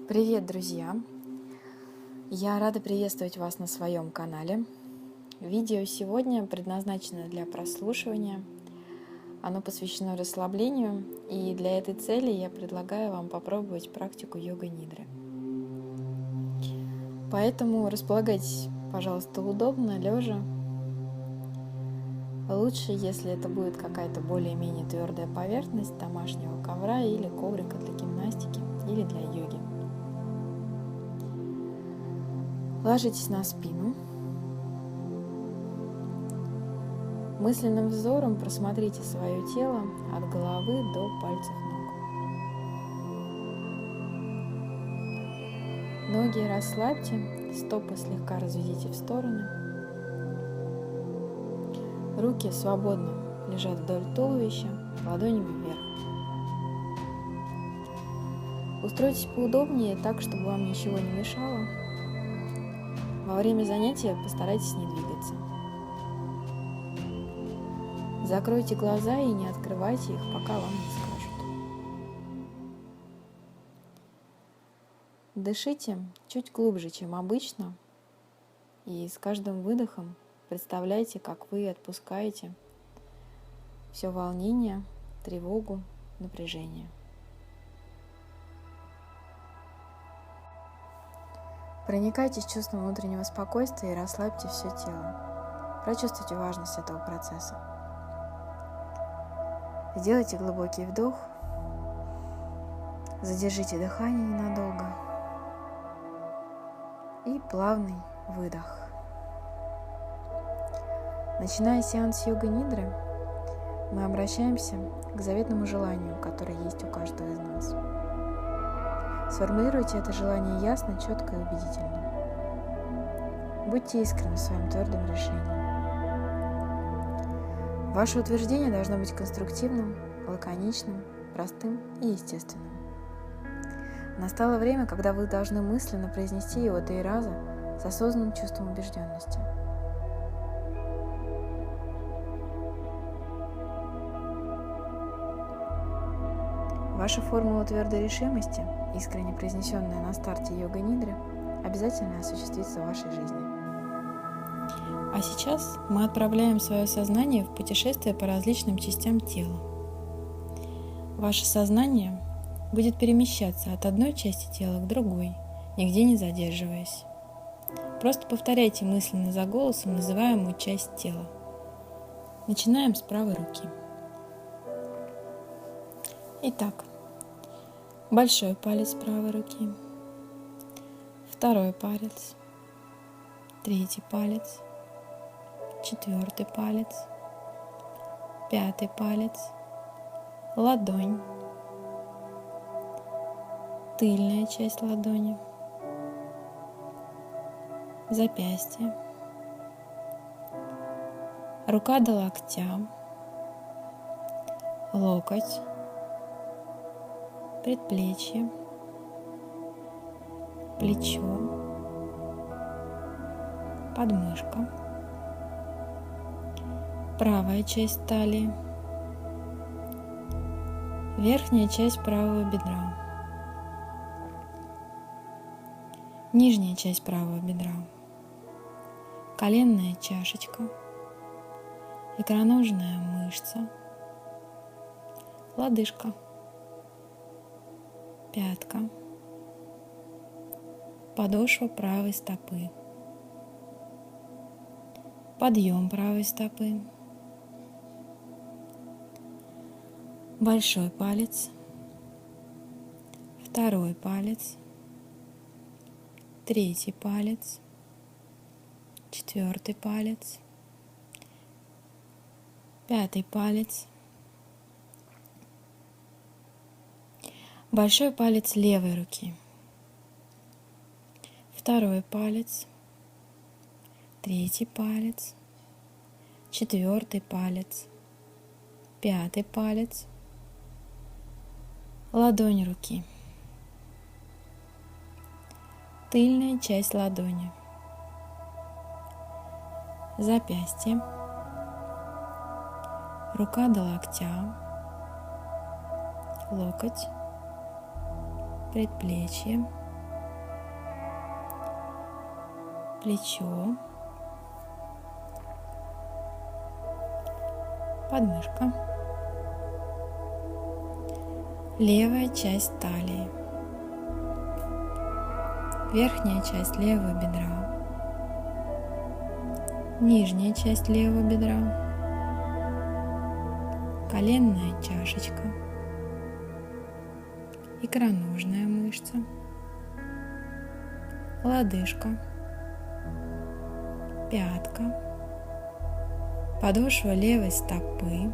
Привет, друзья! Я рада приветствовать вас на своем канале. Видео сегодня предназначено для прослушивания. Оно посвящено расслаблению, и для этой цели я предлагаю вам попробовать практику йога-нидры. Поэтому располагайтесь, пожалуйста, удобно, лежа. Лучше, если это будет какая-то более-менее твердая поверхность домашнего ковра или коврика для гимнастики или для йоги. Ложитесь на спину. Мысленным взором просмотрите свое тело от головы до пальцев ног. Ноги расслабьте, стопы слегка разведите в стороны. Руки свободно лежат вдоль туловища, ладонями вверх. Устройтесь поудобнее, так, чтобы вам ничего не мешало. Во время занятия постарайтесь не двигаться. Закройте глаза и не открывайте их, пока вам не скажут. Дышите чуть глубже, чем обычно, и с каждым выдохом представляйте, как вы отпускаете все волнение, тревогу, напряжение. Проникайтесь чувством внутреннего спокойствия и расслабьте все тело. Прочувствуйте важность этого процесса. Сделайте глубокий вдох, задержите дыхание ненадолго и плавный выдох. Начиная сеанс йога-нидры, мы обращаемся к заветному желанию, которое есть у каждого из нас. Сформулируйте это желание ясно, четко и убедительно. Будьте искренни в своем твердом решении. Ваше утверждение должно быть конструктивным, лаконичным, простым и естественным. Настало время, когда вы должны мысленно произнести его 3 раза с осознанным чувством убежденности. Ваша формула твердой решимости, искренне произнесенная на старте йога-нидры, обязательно осуществится в вашей жизни. А сейчас мы отправляем свое сознание в путешествие по различным частям тела. Ваше сознание будет перемещаться от одной части тела к другой, нигде не задерживаясь. Просто повторяйте мысленно за голосом называемую часть тела. Начинаем с правой руки. Итак, большой палец правой руки, второй палец, третий палец, четвертый палец, пятый палец, ладонь, тыльная часть ладони, запястье, рука до локтя, локоть, предплечье, плечо, подмышка, правая часть талии, верхняя часть правого бедра, нижняя часть правого бедра, коленная чашечка, икроножная мышца, лодыжка, пятка, подошва правой стопы, подъем правой стопы, большой палец, второй палец, третий палец, четвертый палец, пятый палец, большой палец левой руки, второй палец, третий палец, четвертый палец, пятый палец, ладонь руки, тыльная часть ладони, запястье, рука до локтя, локоть, предплечье, плечо, подмышка, левая часть талии, верхняя часть левого бедра, нижняя часть левого бедра, коленная чашечка, икроножная мышца, лодыжка, пятка, подошва левой стопы,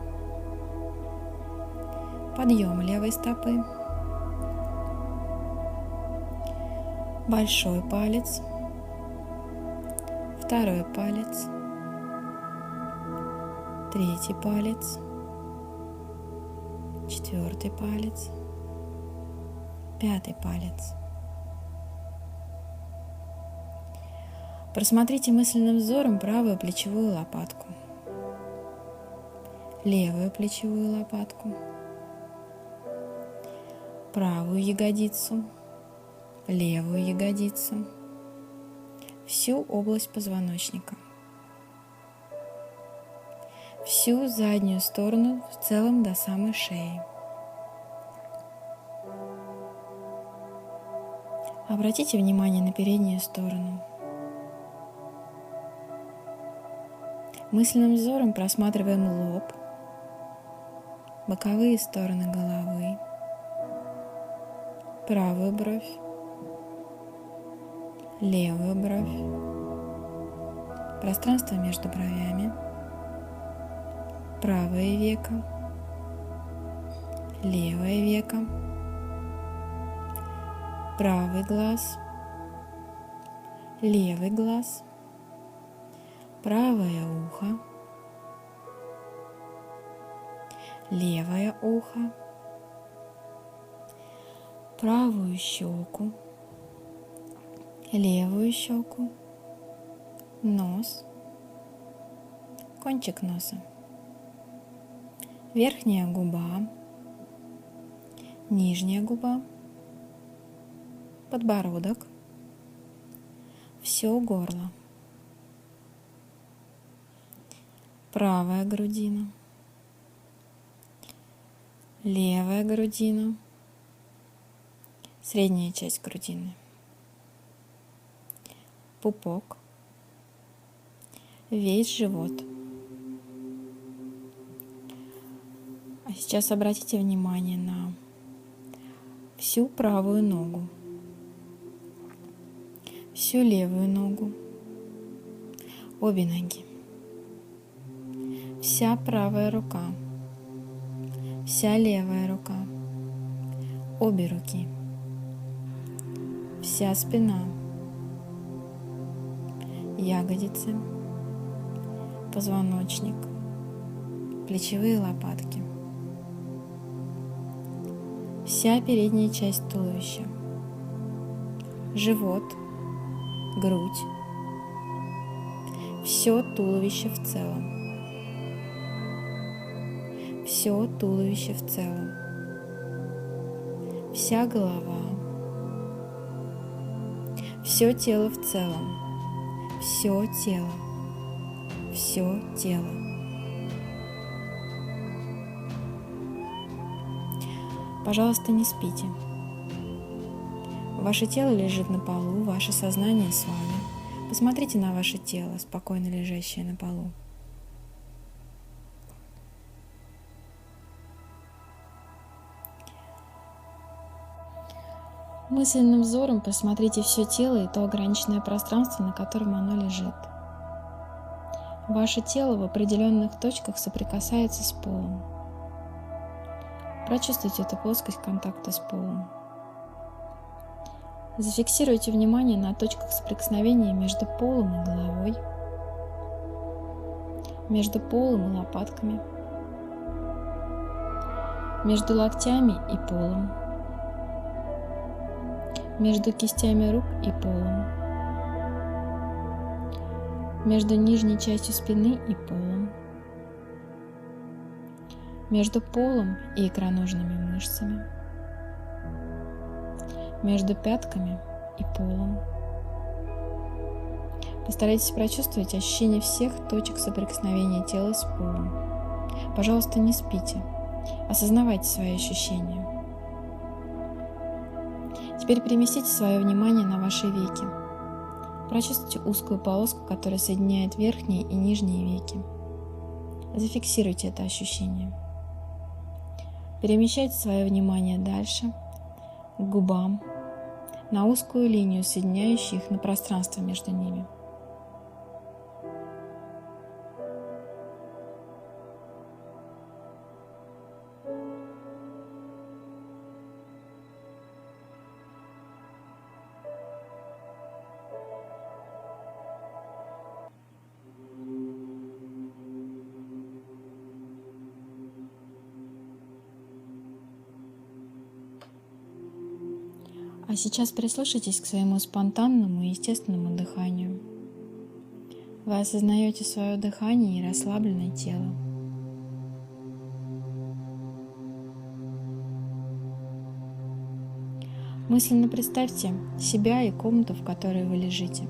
подъем левой стопы, большой палец, второй палец, третий палец, четвертый палец, пятый палец. Просмотрите мысленным взором правую плечевую лопатку, левую плечевую лопатку, правую ягодицу, левую ягодицу, всю область позвоночника, всю заднюю сторону в целом до самой шеи. Обратите внимание на переднюю сторону. Мысленным взором просматриваем лоб, боковые стороны головы, правую бровь, левую бровь, пространство между бровями, правое веко, левое веко, правый глаз, левый глаз, правое ухо, левое ухо, правую щеку, левую щеку, нос, кончик носа, верхняя губа, нижняя губа, подбородок, все горло, правая грудина, левая грудина, средняя часть грудины, пупок, весь живот. А сейчас обратите внимание на всю правую ногу, всю левую ногу, обе ноги, вся правая рука, вся левая рука, обе руки, вся спина, ягодицы, позвоночник, плечевые лопатки, вся передняя часть туловища, живот, грудь, все туловище в целом, все туловище в целом, вся голова, все тело в целом, все тело, все тело. Пожалуйста, не спите. Ваше тело лежит на полу, ваше сознание с вами. Посмотрите на ваше тело, спокойно лежащее на полу. Мысленным взором посмотрите все тело и то ограниченное пространство, на котором оно лежит. Ваше тело в определенных точках соприкасается с полом. Прочувствуйте эту плоскость контакта с полом. Зафиксируйте внимание на точках соприкосновения между полом и головой, между полом и лопатками, между локтями и полом, между кистями рук и полом, между нижней частью спины и полом, между полом и икроножными мышцами, между пятками и полом, Постарайтесь прочувствовать ощущение всех точек соприкосновения тела с полом. Пожалуйста, не спите. Осознавайте свои ощущения. Теперь переместите свое внимание на ваши веки. Прочувствуйте узкую полоску, которая соединяет верхние и нижние веки. Зафиксируйте это ощущение. Перемещайте свое внимание дальше, к губам, на узкую линию, соединяющую их на пространство между ними. А сейчас прислушайтесь к своему спонтанному и естественному дыханию. Вы осознаете свое дыхание и расслабленное тело. Мысленно представьте себя и комнату, в которой вы лежите.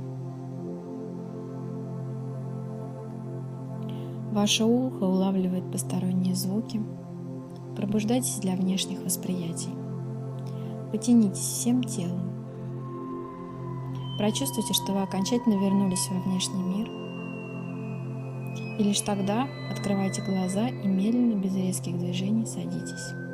Ваше ухо улавливает посторонние звуки. Пробуждайтесь для внешних восприятий. Потянитесь всем телом. Прочувствуйте, что вы окончательно вернулись во внешний мир. И лишь тогда открывайте глаза и медленно, без резких движений, садитесь.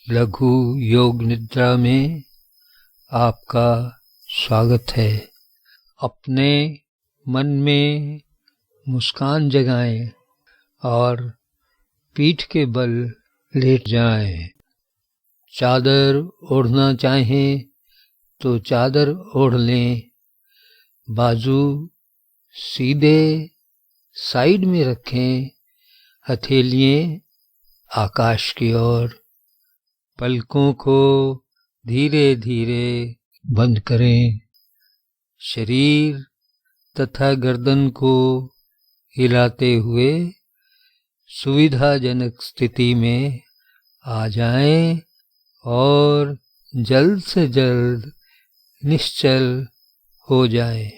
लघु योग निद्रा में आपका स्वागत है। अपने मन में मुस्कान जगाएं और पीठ के बल लेट जाएं। चादर ओढ़ना चाहें तो चादर ओढ़ लें। बाजू सीधे साइड में रखें, हथेलियां आकाश की ओर। पलकों को धीरे धीरे बंद करें। शरीर तथा गर्दन को हिलाते हुए सुविधाजनक स्थिति में आ जाएं और जल्द से जल्द निश्चल हो जाएं।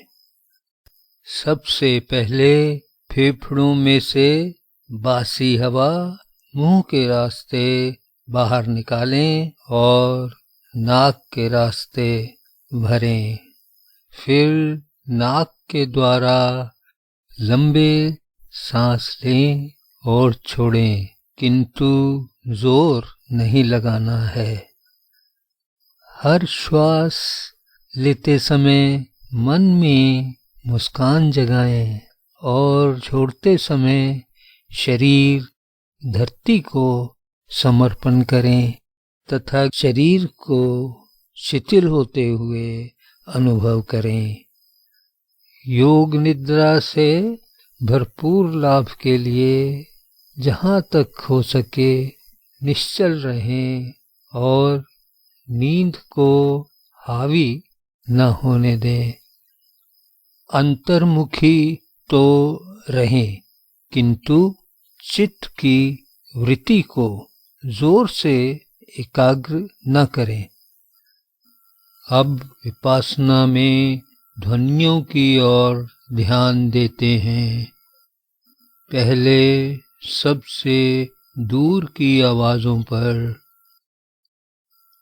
सबसे पहले फेफड़ों में से बासी हवा मुंह के रास्ते बाहर निकालें और नाक के रास्ते भरें। फिर नाक के द्वारा लंबे सांस लें और छोड़ें, किंतु जोर नहीं लगाना है। हर श्वास लेते समय मन में मुस्कान जगाएं और छोड़ते समय शरीर धरती को समर्पण करें तथा शरीर को शिथिल होते हुए अनुभव करें। योग निद्रा से भरपूर लाभ के लिए जहाँ तक हो सके निश्चल रहें और नींद को हावी न होने दें। अंतर्मुखी तो रहें, किंतु चित्त की वृत्ति को जोर से एकाग्र न करें। अब विपश्यना में ध्वनियों की ओर ध्यान देते हैं। पहले सबसे दूर की आवाजों पर।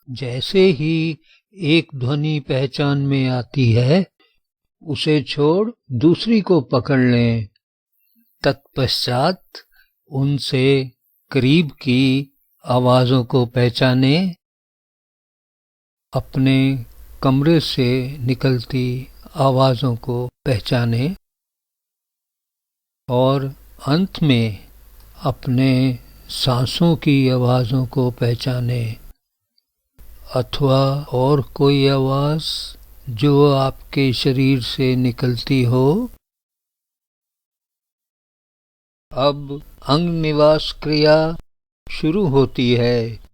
जैसे ही एक ध्वनि पहचान में आती है, उसे छोड़ दूसरी को पकड़ लें। तत्पश्चात उनसे करीब की आवाजों को पहचाने। अपने कमरे से निकलती आवाजों को पहचाने और अंत में अपने सांसों की आवाजों को पहचाने, अथवा और कोई आवाज जो आपके शरीर से निकलती हो। अब अंग निवास क्रिया शुरू होती है।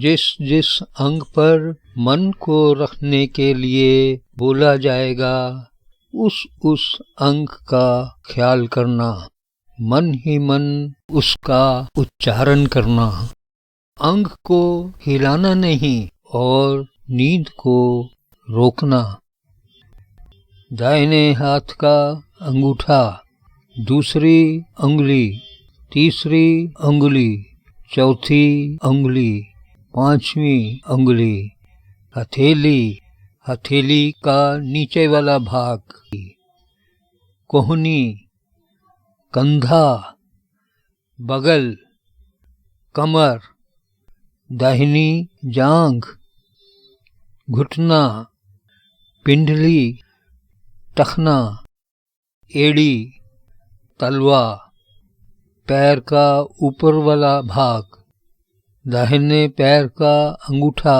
जिस जिस अंग पर मन को रखने के लिए बोला जाएगा, उस अंग का ख्याल करना, मन ही मन उसका उच्चारण करना। अंग को हिलाना नहीं और नींद को रोकना। दाहिने हाथ का अंगूठा, दूसरी अंगुली, तीसरी अंगुली, चौथी अंगुली, पांचवी अंगुली, हथेली, हथेली का नीचे वाला भाग, कोहनी, कंधा, बगल, कमर, दाहिनी जांघ, घुटना, पिंडली, टखना, एड़ी, तलवा, पैर का ऊपर वाला भाग, दाहिने पैर का अंगूठा,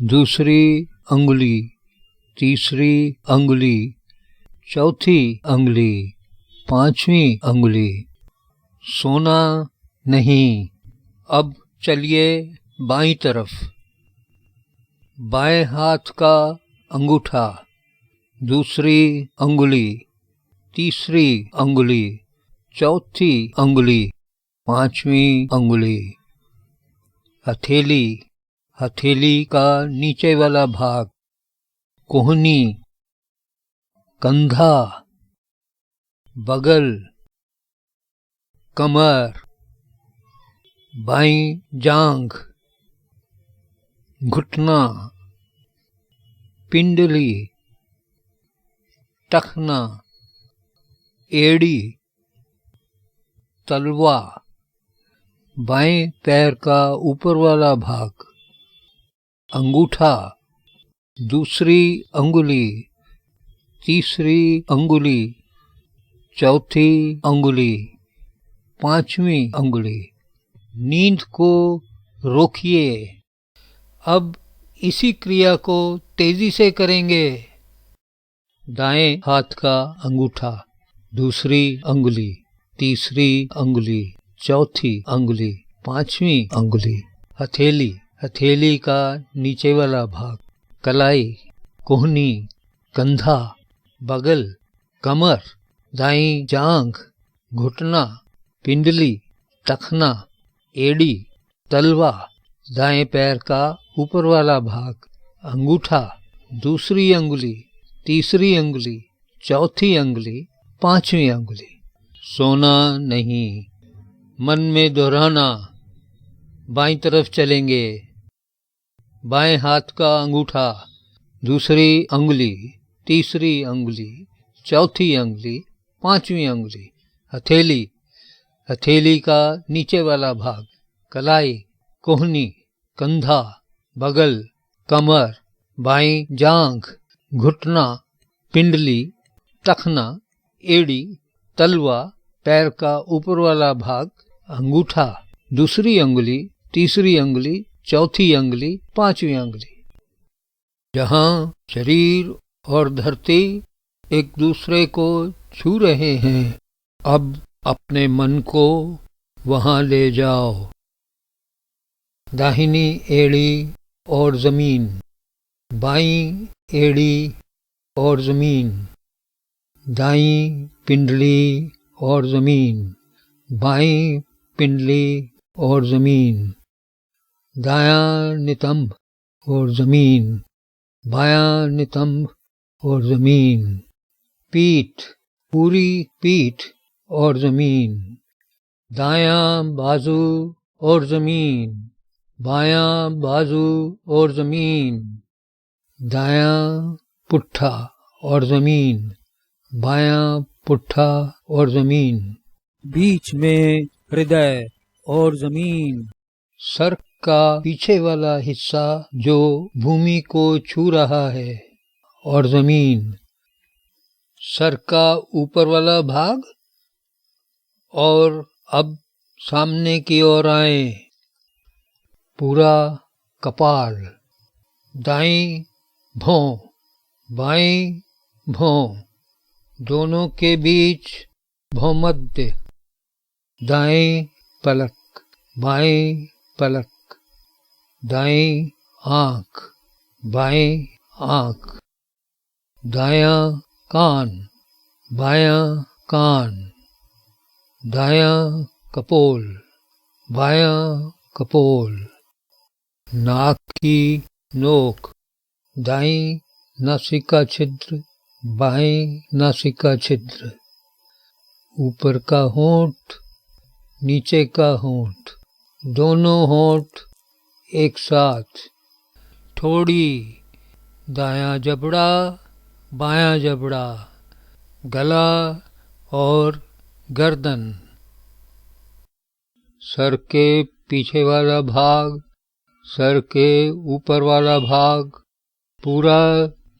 दूसरी अंगुली, तीसरी अंगुली, चौथी अंगुली, पांचवी अंगुली। सोना नहीं। अब चलिए बाईं तरफ। बाएं हाथ का अंगूठा, दूसरी अंगुली, तीसरी अंगुली, चौथी अंगुली, पांचवी अंगुली, हथेली, हथेली का नीचे वाला भाग, कोहनी, कंधा, बगल, कमर, बाईं जांघ, घुटना, पिंडली, टखना, एड़ी, तलवा, बाएं पैर का ऊपर वाला भाग, अंगूठा, दूसरी अंगुली, तीसरी अंगुली, चौथी अंगुली, पांचवी अंगुली। नींद को रोकिए। अब इसी क्रिया को तेजी से करेंगे। दाएं हाथ का अंगूठा, दूसरी अंगुली, तीसरी अंगुली, चौथी अंगुली, पांचवी अंगुली, हथेली, हथेली का नीचे वाला भाग, कलाई, कोहनी, कंधा, बगल, कमर, दाईं जांघ, घुटना, पिंडली, टखना, एड़ी, तलवा, दाएं पैर का ऊपर वाला भाग, अंगूठा, दूसरी अंगुली, तीसरी अंगुली, चौथी अंगुली, पांचवी अंगुली। सोना नहीं। मन में दोहराना। बाईं तरफ चलेंगे। बाएं हाथ का अंगूठा, दूसरी अंगुली, तीसरी अंगुली, चौथी अंगुली, पांचवी अंगुली, हथेली, हथेली का नीचे वाला भाग, कलाई, कोहनी, कंधा, बगल, कमर, बाईं जांघ, घुटना, पिंडली, टखना, एड़ी, तलवा, पैर का ऊपर वाला भाग, अंगूठा, दूसरी अंगुली, तीसरी अंगुली, चौथी अंगुली, पांचवी अंगुली। जहां शरीर और धरती एक दूसरे को छू रहे हैं, अब अपने मन को वहां ले जाओ। दाहिनी एड़ी और जमीन, बाईं एड़ी और जमीन, दाईं पिंडली और जमीन, बाईं पिंडली और जमीन, दायां नितंब और जमीन, बायां नितंब और जमीन, पीठ, पूरी पीठ और जमीन, दायां बाजू और जमीन, बायां बाजू और जमीन, दायां पुट्ठा और जमीन, बायां पुट्ठा और जमीन, बीच में हृदय और जमीन, सर का पीछे वाला हिस्सा जो भूमि को छू रहा है और जमीन, सर का ऊपर वाला भाग, और अब सामने की ओर आए, पूरा कपाल, दाईं भौं, बाईं भौं, दोनों के बीच भौमध्य, दाईं पलक, बाईं पलक, दाईं आंख, बाईं आंख, दायां कान, बायां कान, दायां कपोल, बायां कपोल, नाक की नोक, दाईं नासिका छिद्र, बाईं नासिका छिद्र, ऊपर का होंठ, नीचे का होंठ, दोनों होंठ एक साथ, ठोड़ी, दायां जबड़ा, बायां जबड़ा, गला और गर्दन, सर के पीछे वाला भाग, सर के ऊपर वाला भाग, पूरा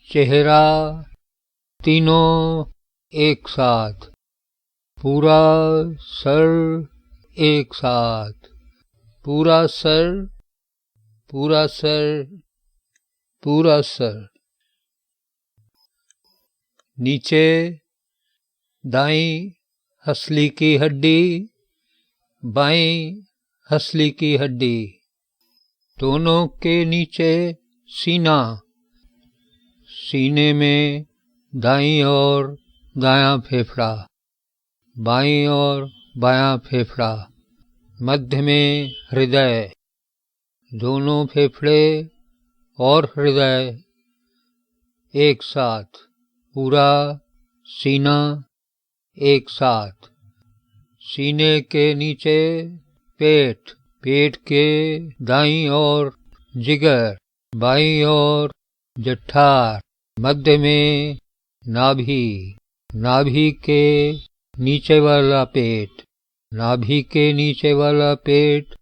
चेहरा, तीनों एक साथ, पूरा सर एक साथ, पूरा सर, पूरा सर, पूरा सर, नीचे दाईं हंसली की हड्डी, बाईं हंसली की हड्डी, दोनों के नीचे सीना, सीने में दाईं और दायां फेफड़ा, बाईं और बायां फेफड़ा, मध्य में हृदय, दोनों फेफड़े और हृदय एक साथ, पूरा सीना एक साथ, सीने के नीचे पेट, पेट के दाईं ओर जिगर, बाईं ओर जठर, मध्य में नाभि, नाभि के नीचे वाला पेट, नाभि के नीचे वाला पेट,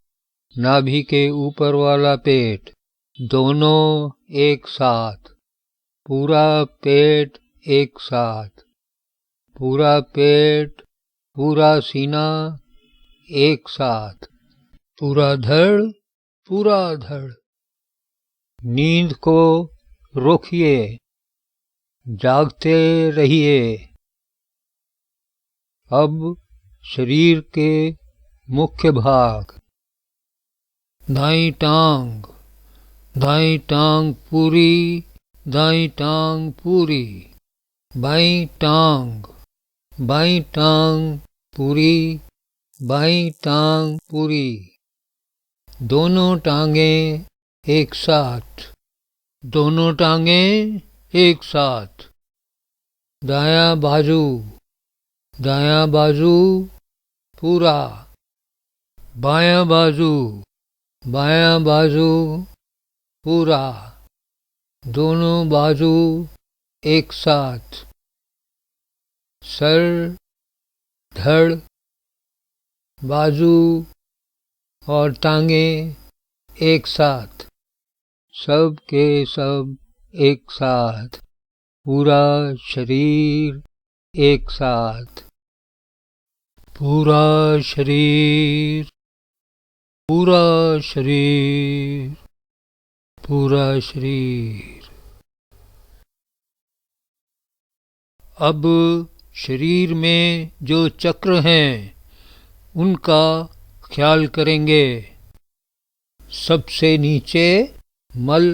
नाभि के ऊपर वाला पेट, दोनों एक साथ, पूरा पेट एक साथ, पूरा पेट, पूरा सीना एक साथ, पूरा धड़, पूरा धड़। नींद को रोकिए, जागते रहिए। अब शरीर के मुख्य भाग, दाईं टांग, दाईं टांग पूरी, दाईं टांग पूरी, बाईं टांग, बाईं टांग पूरी, बाईं टांग पूरी, दोनों टांगें एक साथ, दोनों टांगें एक साथ, दायां बाजू, दायां बाजू पूरा, बायां बाजू, बायां बाजू पूरा, दोनों बाजू एक साथ, सर, धड़, बाजू और टांगें एक साथ, सब के सब एक साथ, पूरा शरीर एक साथ, पूरा शरीर, पूरा शरीर, पूरा शरीर। अब शरीर में जो चक्र हैं उनका ख्याल करेंगे। सबसे नीचे मल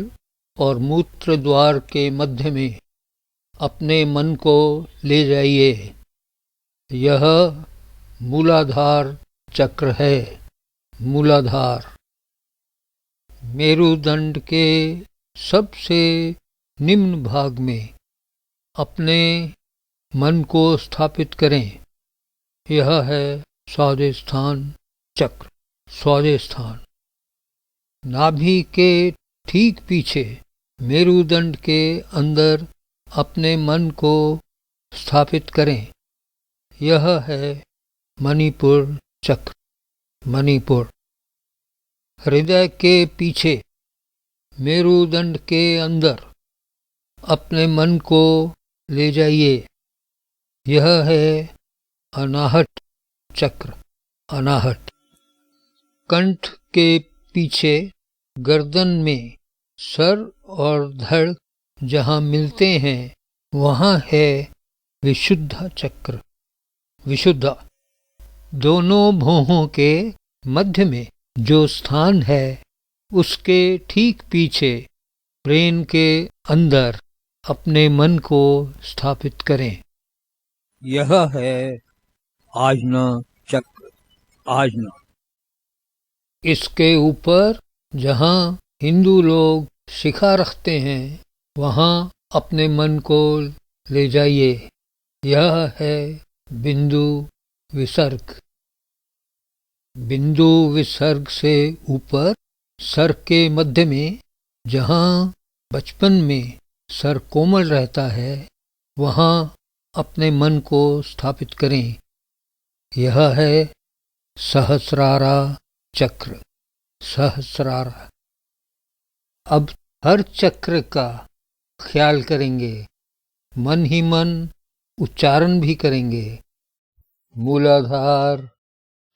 और मूत्र द्वार के मध्य में अपने मन को ले जाइए। यह मूलाधार चक्र है। मूलाधार मेरुदंड के सबसे निम्न भाग में अपने मन को स्थापित करें। यह है स्वादिष्ठान चक्र। स्वादिष्ठान नाभि के ठीक पीछे मेरुदंड के अंदर अपने मन को स्थापित करें। यह है मणिपुर चक्र। मणिपुर हृदय के पीछे मेरुदंड के अंदर अपने मन को ले जाइए। यह है अनाहत चक्र। अनाहत कंठ के पीछे गर्दन में सर और धड़ जहाँ मिलते हैं वहाँ है विशुद्ध चक्र। विशुद्ध दोनों भौहों के मध्य में जो स्थान है उसके ठीक पीछे ब्रेन के अंदर अपने मन को स्थापित करें। यह है आजना चक्र। आजना इसके ऊपर जहाँ हिंदू लोग शिखा रखते हैं वहाँ अपने मन को ले जाइए। यह है बिंदु विसर्ग। बिंदु विसर्ग से ऊपर सर के मध्य में जहाँ बचपन में सर कोमल रहता है वहाँ अपने मन को स्थापित करें। यह है सहस्रारा चक्र। सहस्रारा अब हर चक्र का ख्याल करेंगे, मन ही मन उच्चारण भी करेंगे। मूलाधार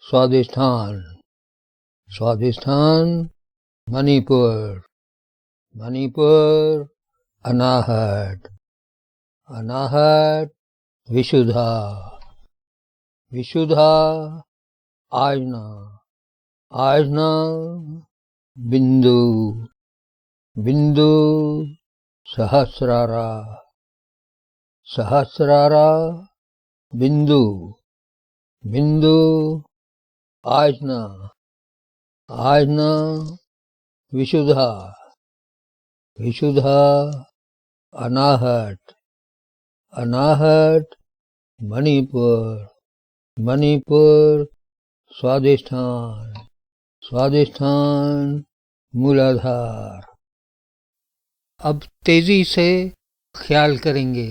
स्वादिष्ठान। स्वादिष्ठान मणिपुर। मणिपुर अनाहत। अनाहत विशुद्धा। विशुद्धा आजना। आजना बिंदु। बिंदु सहस्रारा। सहस्रारा बिंदु। बिंदु आजना। आजना विशुद्धा। विशुद्धा अनाहत। अनाहत मणिपुर। मणिपुर स्वादिष्ठान। स्वादिष्ठान मूलाधार। अब तेजी से ख्याल करेंगे।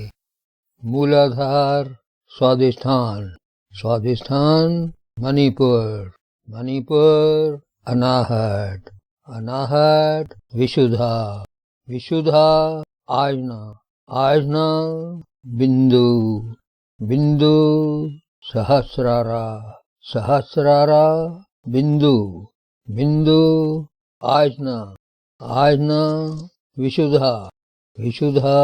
मूलाधार स्वादिष्ठान। स्वादिष्ठान मणिपुर। मणिपुर अनाहत। अनाहत विशुद्धा। विशुद्धा आजना। आजना बिंदु। बिंदु सहस्रारा। सहस्रारा बिंदु। बिंदु आजना। आजना विशुद्धा। विशुद्धा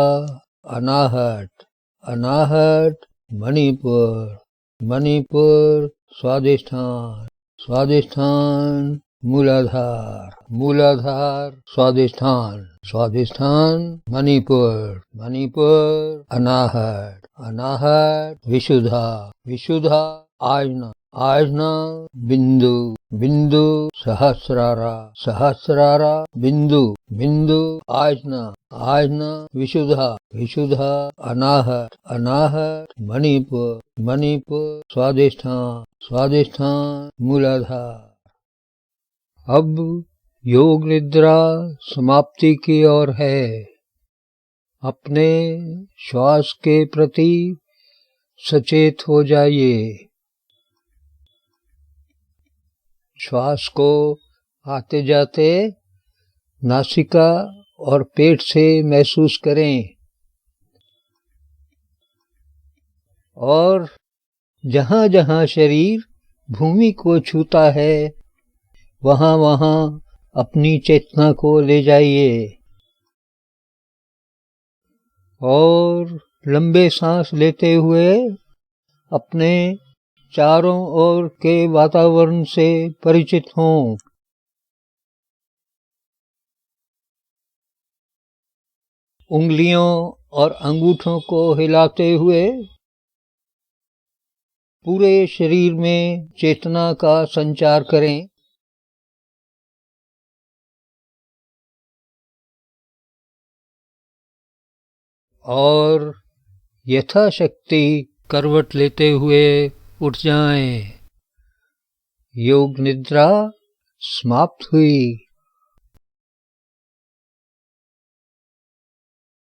अनाहत। अनाहत मणिपुर। मणिपुर स्वादिष्ठान। स्वादिष्ठान मूलाधार। मूलाधार स्वादिष्ठान। स्वादिष्ठान मणिपुर। मणिपुर अनाहत। अनाहत विशुद्धा। विशुद्धा आजना। आजना बिंदु। बिंदु सहस्रारा। सहस्रारा बिंदु। बिंदु आजना। आजना विशुद्धा। विशुद्धा अनाहत। अनाहत मणिपुर। मणिपुर स्वादिष्ठान। स्वादिष्ठान मूलाधार। अब योग निद्रा समाप्ति की ओर है। अपने श्वास के प्रति सचेत हो जाइए। श्वास को आते जाते नासिका और पेट से महसूस करें और जहाँ जहाँ शरीर भूमि को छूता है वहाँ वहाँ अपनी चेतना को ले जाइए और लंबे सांस लेते हुए अपने चारों ओर के वातावरण से परिचित हों। उंगलियों और अंगूठों को हिलाते हुए पूरे शरीर में चेतना का संचार करें। और यथाशक्ति करवट लेते हुए उठ जाएं। योग निद्रा समाप्त हुई।